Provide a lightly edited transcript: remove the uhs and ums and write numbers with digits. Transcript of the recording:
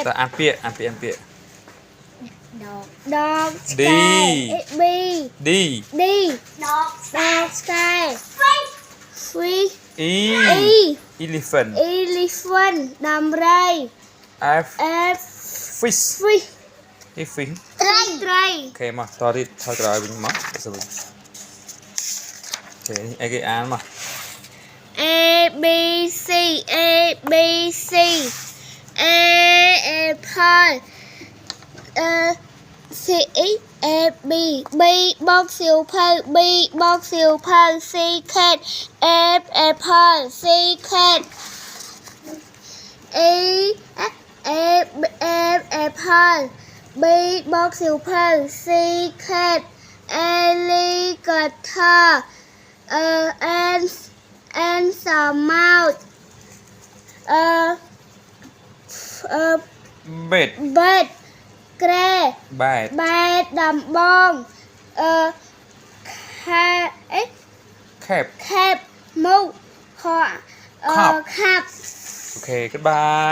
ta ăn pịa dog đi sky đi dog sky fish elephant đầm rây F F fish fishត្រីអូខេមកតទៀតថយក្រោយវិញមកសួរអូខេអីគេអានមក A B C A apple C A B bông siêu phơi B bông siêu phơi C cat F apple C cat A apple B bông siêu phơi C cat alligator and some mouth bed grey bed ដំបងcap muck ខាប់ okay goodbye